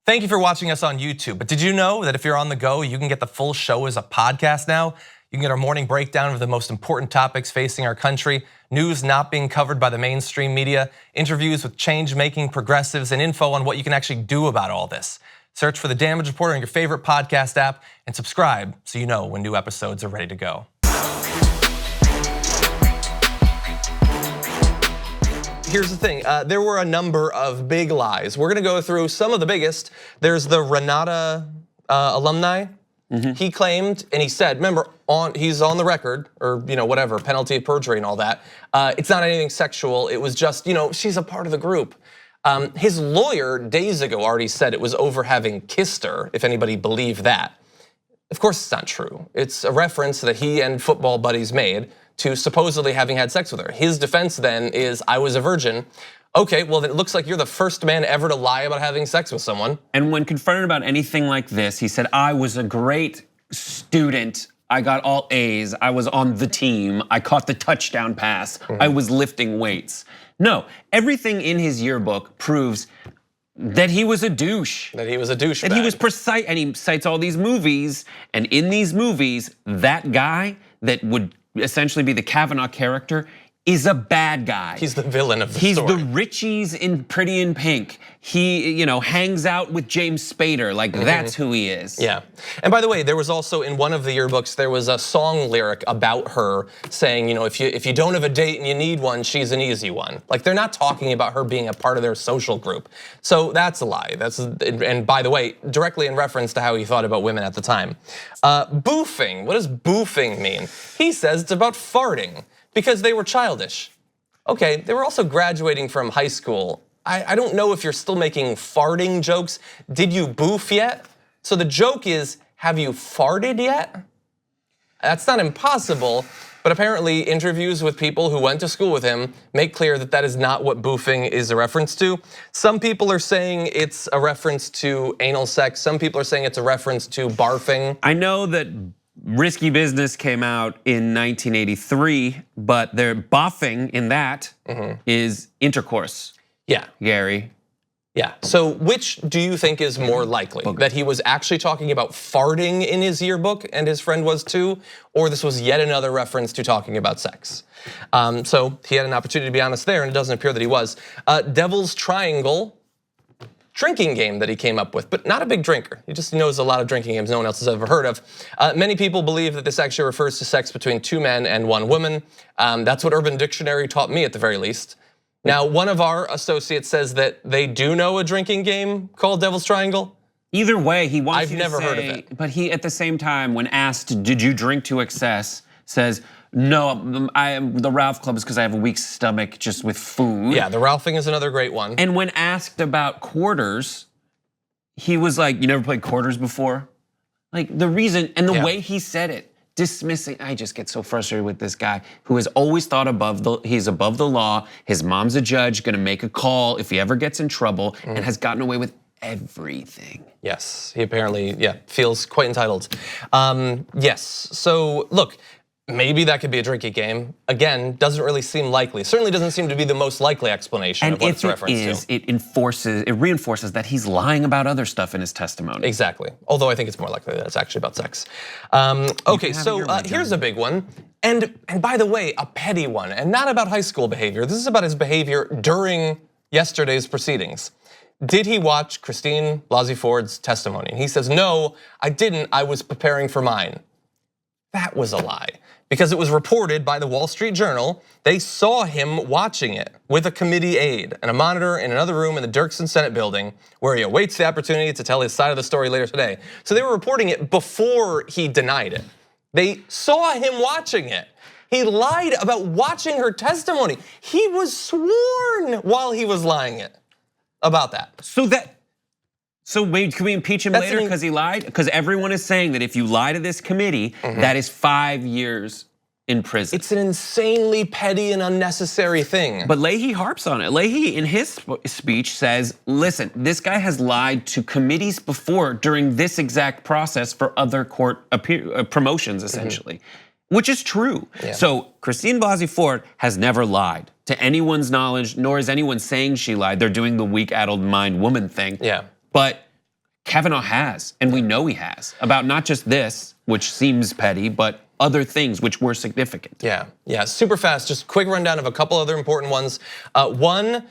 Thank you for watching us on YouTube. But did you know that if you're on the go, you can get the full show as a podcast now? You can get our morning breakdown of the most important topics facing our country, news not being covered by the mainstream media, interviews with change-making progressives, and info on what you can actually do about all this. Search for The Damage Report on your favorite podcast app and subscribe so you know when new episodes are ready to go. Here's the thing, there were a number of big lies. We're gonna go through some of the biggest. There's the Renata alumni. He claimed, and he said, remember, he's on the record, or whatever, penalty of perjury and all that. It's not anything sexual, it was just, she's a part of the group. His lawyer days ago already said it was over having kissed her, if anybody believed that. Of course it's not true. It's a reference that he and football buddies made to supposedly having had sex with her. His defense then is, I was a virgin. Okay, well then it looks like you're the first man ever to lie about having sex with someone. And when confronted about anything like this, he said, I was a great student. I got all A's, I was on the team, I caught the touchdown pass, I was lifting weights. No, everything in his yearbook proves that he was a douche. That he was a douchebag. That he was precise, and he cites all these movies, and in these movies, that guy that would essentially be the Kavanaugh character is a bad guy. He's the villain of the story. He's the Richies in Pretty in Pink. He hangs out with James Spader, like that's who he is. Yeah, and by the way, there was also in one of the yearbooks, there was a song lyric about her saying, if you don't have a date and you need one, she's an easy one. Like they're not talking about her being a part of their social group. So that's a lie, and by the way, directly in reference to how he thought about women at the time. Boofing, what does boofing mean? He says it's about farting. Because they were childish. Okay, they were also graduating from high school. I don't know if you're still making farting jokes. Did you boof yet? So the joke is, have you farted yet? That's not impossible, but apparently interviews with people who went to school with him make clear that that is not what boofing is a reference to. Some people are saying it's a reference to anal sex. Some people are saying it's a reference to barfing. I know that Risky Business came out in 1983, but their boffing in that is intercourse. Yeah. Gary. Yeah, so which do you think is more likely? That he was actually talking about farting in his yearbook and his friend was too, or this was yet another reference to talking about sex? So he had an opportunity to be honest there and it doesn't appear that he was. Devil's Triangle, drinking game that he came up with, but not a big drinker. He just knows a lot of drinking games no one else has ever heard of. Many people believe that this actually refers to sex between two men and one woman. That's what Urban Dictionary taught me at the very least. Now, one of our associates says that they do know a drinking game called Devil's Triangle. Either way, he wants I've never heard of it. But he, at the same time, when asked, did you drink to excess, says, no, the Ralph Club is because I have a weak stomach just with food. Yeah, the Ralphing is another great one. And when asked about quarters, he was like, you never played quarters before? Like the reason, and the way he said it, dismissing, I just get so frustrated with this guy who has always thought he's above the law. His mom's a judge, gonna make a call if he ever gets in trouble, and has gotten away with everything. Yes, he apparently, feels quite entitled. Yes, so look, maybe that could be a drinking game. Again, doesn't really seem likely. Certainly doesn't seem to be the most likely explanation of what it's a reference to. It reinforces that he's lying about other stuff in his testimony. Exactly, although I think it's more likely that it's actually about sex. Okay, so here's a big one. And by the way, a petty one, and not about high school behavior. This is about his behavior during yesterday's proceedings. Did he watch Christine Blasey Ford's testimony? And he says, no, I didn't, I was preparing for mine. That was a lie. Because it was reported by the Wall Street Journal, they saw him watching it with a committee aide and a monitor in another room in the Dirksen Senate building where he awaits the opportunity to tell his side of the story later today. So they were reporting it before he denied it. They saw him watching it. He lied about watching her testimony. He was sworn while he was lying about that. So wait, can we impeach him later because he lied? Because everyone is saying that if you lie to this committee, that is 5 years in prison. It's an insanely petty and unnecessary thing. But Leahy harps on it. Leahy in his speech says, listen, this guy has lied to committees before during this exact process for other court promotions essentially, which is true. So Christine Blasey Ford has never lied to anyone's knowledge, nor is anyone saying she lied. They're doing the weak, addled mind woman thing. Yeah. But Kavanaugh has, and we know he has, about not just this, which seems petty, but other things which were significant. Yeah, super fast, just quick rundown of a couple other important ones. One,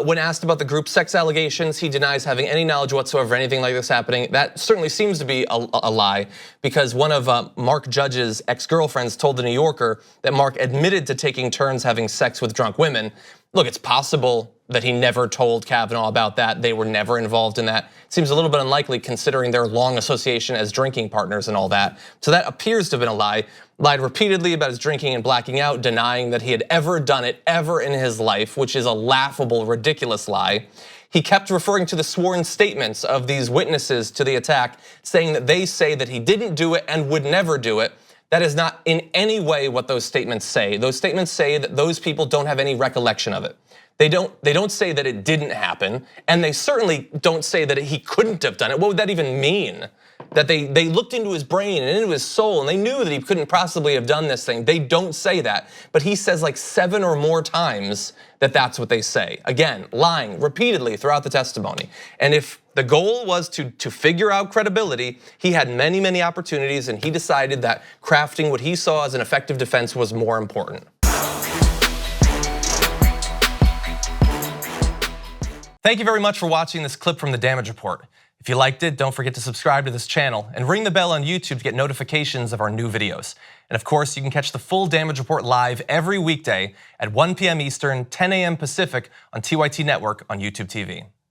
when asked about the group sex allegations, he denies having any knowledge whatsoever of anything like this happening. That certainly seems to be a lie, because one of Mark Judge's ex-girlfriends told the New Yorker that Mark admitted to taking turns having sex with drunk women. Look, it's possible that he never told Kavanaugh about that. They were never involved in that. Seems a little bit unlikely considering their long association as drinking partners and all that. So that appears to have been a lie. Lied repeatedly about his drinking and blacking out, denying that he had ever done it ever in his life, which is a laughable, ridiculous lie. He kept referring to the sworn statements of these witnesses to the attack, saying that they say that he didn't do it and would never do it. That is not in any way what those statements say. Those statements say that those people don't have any recollection of it. They don't say that it didn't happen, and they certainly don't say that he couldn't have done it. What would that even mean? That they looked into his brain and into his soul and they knew that he couldn't possibly have done this thing. They don't say that, but he says like 7 or more times that that's what they say. Again, lying repeatedly throughout the testimony. And if the goal was to figure out credibility, he had many, many opportunities, and he decided that crafting what he saw as an effective defense was more important. Thank you very much for watching this clip from The Damage Report. If you liked it, don't forget to subscribe to this channel and ring the bell on YouTube to get notifications of our new videos. And of course, you can catch the full Damage Report live every weekday at 1 p.m. Eastern, 10 a.m. Pacific on TYT Network on YouTube TV.